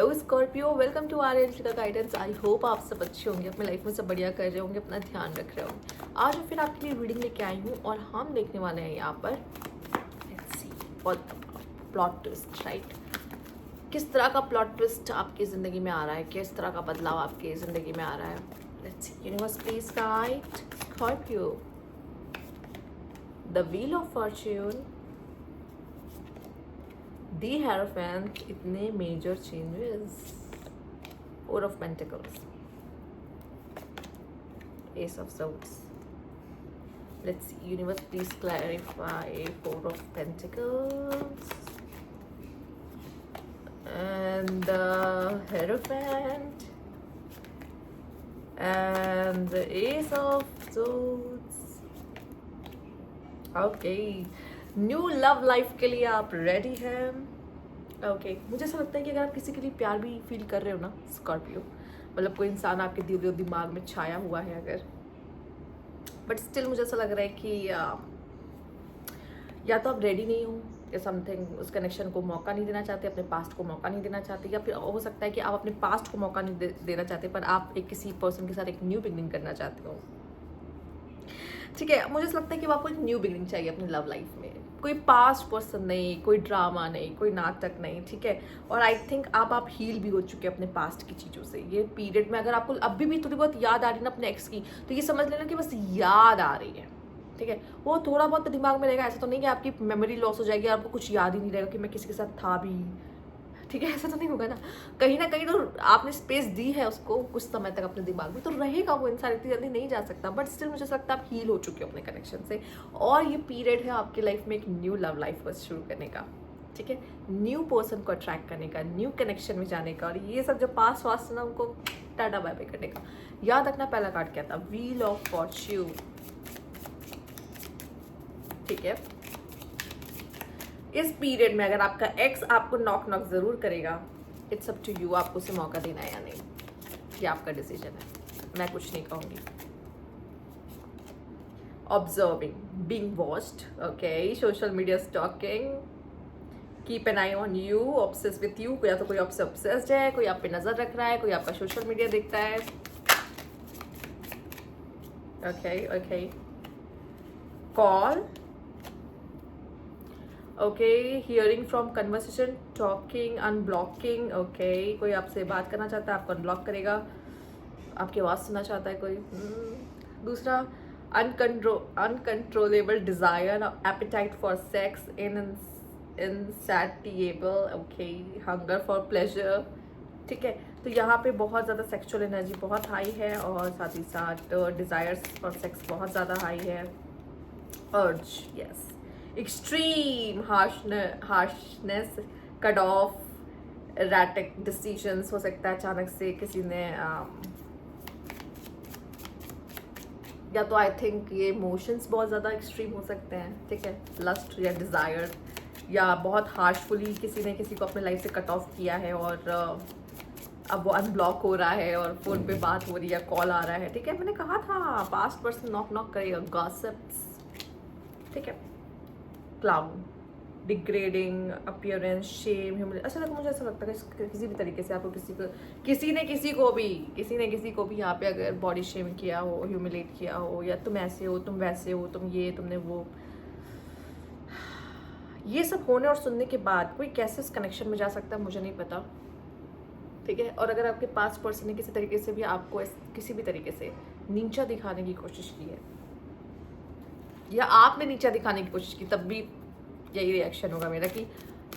Hello Scorpio, welcome to R L का guidance. I hope आप सब अच्छे होंगे, अपनी लाइफ में सब बढ़िया कर रहे होंगे, अपना ध्यान रख रहे होंगे। आज मैं फिर आपके लिए रीडिंग लेके आई हूँ और हम देखने वाले हैं यहाँ पर प्लॉट ट्विस्ट, राइट। किस तरह का प्लॉट ट्विस्ट आपकी ज़िंदगी में आ रहा है, किस तरह का बदलाव आपकी ज़िंदगी में आ रहा है। Let's see. Universe please guide Scorpio the wheel of Fortune, The Hierophant, इतने major changes. Four of Pentacles, Ace of Swords. Let's see, Universe, please clarify Four of Pentacles and the Hierophant and the Ace of Swords. Okay. New love life के लिए आप ready हैं? Okay मुझे ऐसा लगता है कि अगर आप किसी के लिए प्यार भी फील कर रहे हो ना स्कॉर्पियो, मतलब कोई इंसान आपके दिल दिमाग में छाया हुआ है अगर, बट स्टिल मुझे ऐसा लग रहा है कि या तो आप रेडी नहीं हो या समथिंग, उस कनेक्शन को मौका नहीं देना चाहते, अपने पास्ट को मौका नहीं देना चाहते, या फिर हो सकता है कि आप अपने पास्ट को मौका नहीं देना चाहते, पर आप एक किसी पर्सन के साथ एक न्यू बिगनिंग करना चाहते हो। ठीक है, मुझे ऐसा लगता है कि आपको एक न्यू बिगनिंग चाहिए अपनी लव लाइफ में। कोई पास्ट पर्सन नहीं, कोई ड्रामा नहीं, कोई नाटक नहीं, ठीक है। और आई थिंक आप हील भी हो चुके हैं अपने पास्ट की चीज़ों से। ये पीरियड में अगर आपको अभी भी थोड़ी बहुत याद आ रही है ना अपने एक्स की, तो ये समझ लेना कि बस याद आ रही है, ठीक है। वो थोड़ा बहुत दिमाग में रहेगा, ऐसा तो नहीं कि आपकी मेमोरी लॉस हो जाएगी, आपको कुछ याद ही नहीं रहेगा कि मैं किसी के साथ था भी, ठीक है। ऐसा तो नहीं होगा ना कहीं तो आपने स्पेस दी है उसको कुछ समय तक अपने दिमाग में, तो रहेगा वो इंसान, इतनी जल्दी नहीं जा सकता। बट स्टिल मुझे लगता है आप हील हो चुके हो अपने कनेक्शन से, और ये पीरियड है आपकी लाइफ में एक न्यू लव लाइफ को शुरू करने का, ठीक है। न्यू पर्सन को अट्रैक्ट करने का, न्यू कनेक्शन में जाने का, और ये सब जो पास वास ना उनको टाटा बाय बाय करने का। याद रखना पहला कार्ड क्या था, व्हील ऑफ फॉर्च्यून, ठीक है। इस पीरियड में अगर आपका एक्स आपको नॉक जरूर करेगा, इट्स अप टू यू, आपको उसे मौका देना है या नहीं, ये आपका डिसीजन है, मैं कुछ नहीं कहूंगी। Observing, being watched, okay, social media stalking, keep an eye on you, obsess with you, या तो कोई आपसे ऑब्सेस्ड है, कोई आप पे नजर रख रहा है, कोई आपका सोशल मीडिया देखता है, okay okay. Call, okay, hearing from conversation, talking, unblocking, okay, कोई आपसे बात करना चाहता है, आपको अनब्लॉक करेगा, आपकी आवाज़ सुनना चाहता है कोई। दूसरा, uncontrollable desire, appetite for sex, insatiable, okay, hunger for pleasure, ठीक है। तो यहाँ पे बहुत ज़्यादा सेक्सुअल एनर्जी बहुत हाई है, और साथ ही साथ डिज़ायर्स फॉर सेक्स बहुत ज़्यादा हाई है। अर्ज, yes, extreme harshness, cut off, erratic decisions, हो सकता है अचानक से किसी ने या तो आई थिंक ये इमोशंस बहुत ज़्यादा एक्सट्रीम हो सकते हैं, ठीक है, लस्ट या डिज़ायर, या बहुत हार्शफुली किसी ने किसी को अपने लाइफ से कट ऑफ किया है, और अब वो अनब्लॉक हो रहा है, और फ़ोन पे बात हो रही है, कॉल आ रहा है, ठीक है। मैंने कहा था पास्ट पर्सन नॉक करेगा, गॉसिप्स, ठीक है। Clown, degrading appearance, shame, humiliate, मुझे ऐसा लगता है कि किसी भी तरीके से आपको किसी ने किसी को भी यहाँ पे अगर बॉडी शेम किया हो, ह्यूमिलेट किया हो, या तुम ऐसे हो, तुम वैसे हो, तुम ये, तुमने वो, ये सब होने और सुनने के बाद कोई कैसे इस कनेक्शन में जा सकता है मुझे नहीं पता, ठीक है। और अगर आपके पास पर्सन ने किसी तरीके से भी आपको किसी भी तरीके से नीचा दिखाने की कोशिश की है, या आपने नीचा दिखाने की कोशिश की, तब भी यही रिएक्शन होगा मेरा कि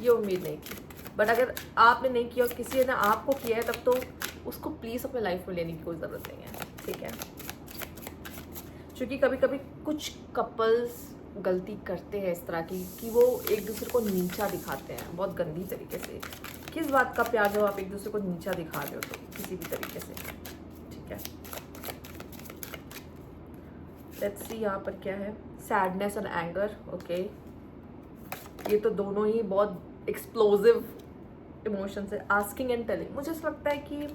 ये उम्मीद नहीं की। बट अगर आपने नहीं किया और किसी ने आपको किया है, तब तो उसको प्लीज़ अपने लाइफ में लेने की कोई ज़रूरत नहीं है, ठीक है। क्योंकि कभी कभी कुछ कपल्स गलती करते हैं इस तरह की कि वो एक दूसरे को नीचा दिखाते हैं बहुत गंदी तरीके से। किस बात का प्यार जो आप एक दूसरे को नीचा दिखा रहे हो, तो किसी भी तरीके से, ठीक है। लेट्स सी यहाँ पर क्या है, सैडनेस और एंगर, ओके। ये तो दोनों ही बहुत एक्सप्लोजिव इमोशंस है। आस्किंग एंड टेलिंग, मुझे ऐसा लगता है कि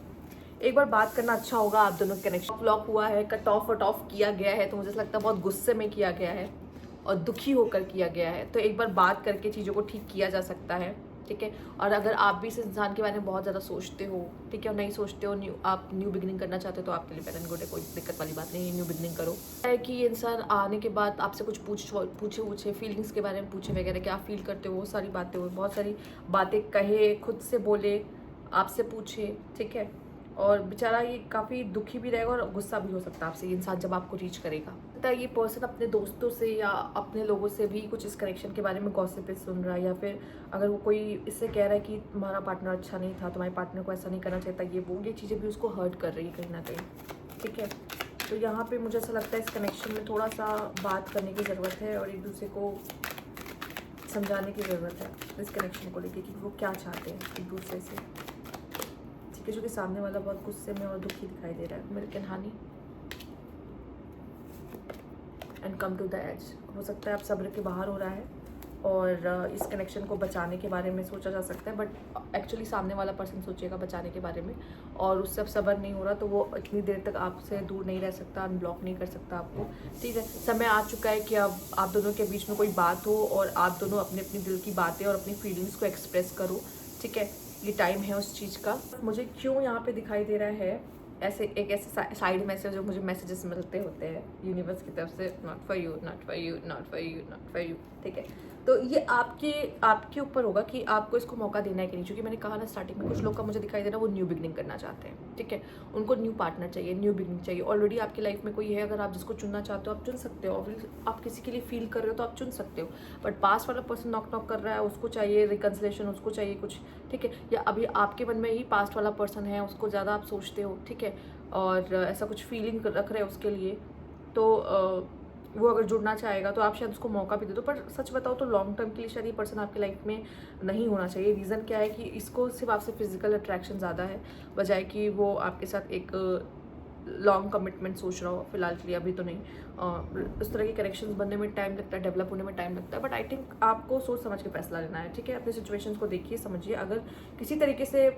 एक बार बात करना अच्छा होगा। आप दोनों कनेक्शन ब्लॉक हुआ है, कट ऑफ किया गया है, तो मुझे ऐसा लगता है बहुत गुस्से में किया गया है और दुखी होकर किया गया है। तो एक बार बात करके चीज़ों को ठीक किया जा सकता है। ठीक है। और अगर आप भी इस इंसान के बारे में बहुत ज़्यादा सोचते हो, ठीक है, और नहीं सोचते हो, आप न्यू बिगनिंग करना चाहते हो, तो आपके लिए वेल एंड गुड है, कोई दिक्कत वाली बात नहीं है, न्यू बिगनिंग करो। है कि ये इंसान आने के बाद आपसे कुछ पूछे फीलिंग्स के बारे में पूछे वगैरह, क्या आप फील करते हो, वो सारी बातें हो, बहुत सारी बातें कहे, खुद से बोले, आपसे पूछे, ठीक है। और बेचारा ये काफ़ी दुखी भी रहेगा और गुस्सा भी हो सकता है आपसे ये इंसान जब आपको रीच करेगा। पता है ये पर्सन अपने दोस्तों से या अपने लोगों से भी कुछ इस कनेक्शन के बारे में गॉसिप सुन रहा है, या फिर अगर वो कोई इससे कह रहा है कि तुम्हारा पार्टनर अच्छा नहीं था, तुम्हारे पार्टनर को ऐसा नहीं करना चाहिए था, ये चीज़ें भी उसको हर्ट कर रही है कहीं ना कहीं, ठीक है। तो यहाँ पे मुझे ऐसा लगता है इस कनेक्शन में थोड़ा सा बात करने की ज़रूरत है और एक दूसरे को समझाने की ज़रूरत है इस कनेक्शन को लेके कि वो क्या चाहते हैं एक दूसरे से, ठीक है। जो कि सामने वाला बहुत गुस्से में और दुखी दिखाई दे रहा है। Milk and honey and come to the edge. हो सकता है आप सब्र के बाहर हो रहा है और इस कनेक्शन को बचाने के बारे में सोचा जा सकता है, बट एक्चुअली सामने वाला पर्सन सोचेगा बचाने के बारे में और उससे अब सब्र नहीं हो रहा, तो वो इतनी देर तक आपसे दूर नहीं रह सकता, अनब्लॉक नहीं कर सकता आपको, ठीक है। समय आ चुका है कि अब आप दोनों के बीच में कोई बात हो और आप दोनों अपने अपने दिल की बातें और अपनी फीलिंग्स को एक्सप्रेस करो, ठीक है। ये टाइम है उस चीज़ का। मुझे क्यों यहाँ पे दिखाई दे रहा है ऐसे साइड मैसेज जो मुझे मैसेजेस मिलते होते हैं यूनिवर्स की तरफ से, not for you, not for you, not for you, not for you, ठीक है। तो ये आपके ऊपर होगा कि आपको इसको मौका देना है कि नहीं। क्योंकि मैंने कहा ना स्टार्टिंग में, कुछ लोग का मुझे दिखाई दे रहा है वो न्यू बिगनिंग करना चाहते हैं, ठीक है। उनको न्यू पार्टनर चाहिए, न्यू बिगनिंग चाहिए। ऑलरेडी आपकी लाइफ में कोई है, अगर आप जिसको चुनना चाहते हो आप चुन सकते हो, आप किसी के लिए फील कर रहे हो तो आप चुन सकते हो। बट पास्ट वाला पर्सन नॉक कर रहा है, उसको चाहिए रिकन्सिलेशन, उसको चाहिए कुछ, ठीक है। या अभी आपके मन में ही पास्ट वाला पर्सन है, उसको ज़्यादा आप सोचते हो, ठीक है, और ऐसा कुछ फीलिंग रख रहे हो उसके लिए, तो वो अगर जुड़ना चाहेगा तो आप शायद उसको मौका भी दे दो। पर सच बताओ तो लॉन्ग टर्म के लिए शायद ये पर्सन आपकी लाइफ में नहीं होना चाहिए। रीज़न क्या है कि इसको सिर्फ आपसे फिजिकल अट्रैक्शन ज़्यादा है, बजाय कि वो आपके साथ एक लॉन्ग कमिटमेंट सोच रहा हो। फिलहाल के लिए अभी तो नहीं। उस तरह के कनेक्शंस बनने में टाइम लगता है, डेवलप होने में टाइम लगता है, बट आई थिंक आपको सोच समझ के फैसला लेना है, ठीक है। अपनी सिचुएशंस को देखिए, समझिए। अगर किसी तरीके से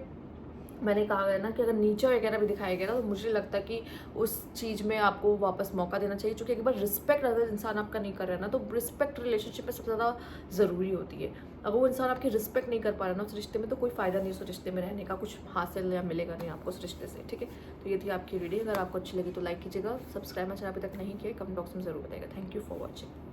मैंने कहा है ना कि अगर नीचे वगैरह भी दिखाया गया ना, तो मुझे लगता है कि उस चीज़ में आपको वापस मौका देना चाहिए। क्योंकि एक बार रिस्पेक्ट अगर इंसान आपका नहीं कर रहा है ना, तो रिस्पेक्ट रिलेशनशिप में सबसे ज़्यादा ज़रूरी होती है। अगर वो इंसान आपकी रिस्पेक्ट नहीं कर पा रहा ना उस रिश्ते में, तो कोई फ़ायदा नहीं उस रिश्ते में रहने का, कुछ हासिल या मिलेगा नहीं आपको उस रिश्ते से, ठीक है। तो ये थी आपकी वीडियो। अगर आपको अच्छी लगी तो लाइक कीजिएगा, सब्सक्राइब मेरा चैनल अभी तक नहीं किया, कमेंट बॉक्स में ज़रूर बताइएगा। Thank you for watching.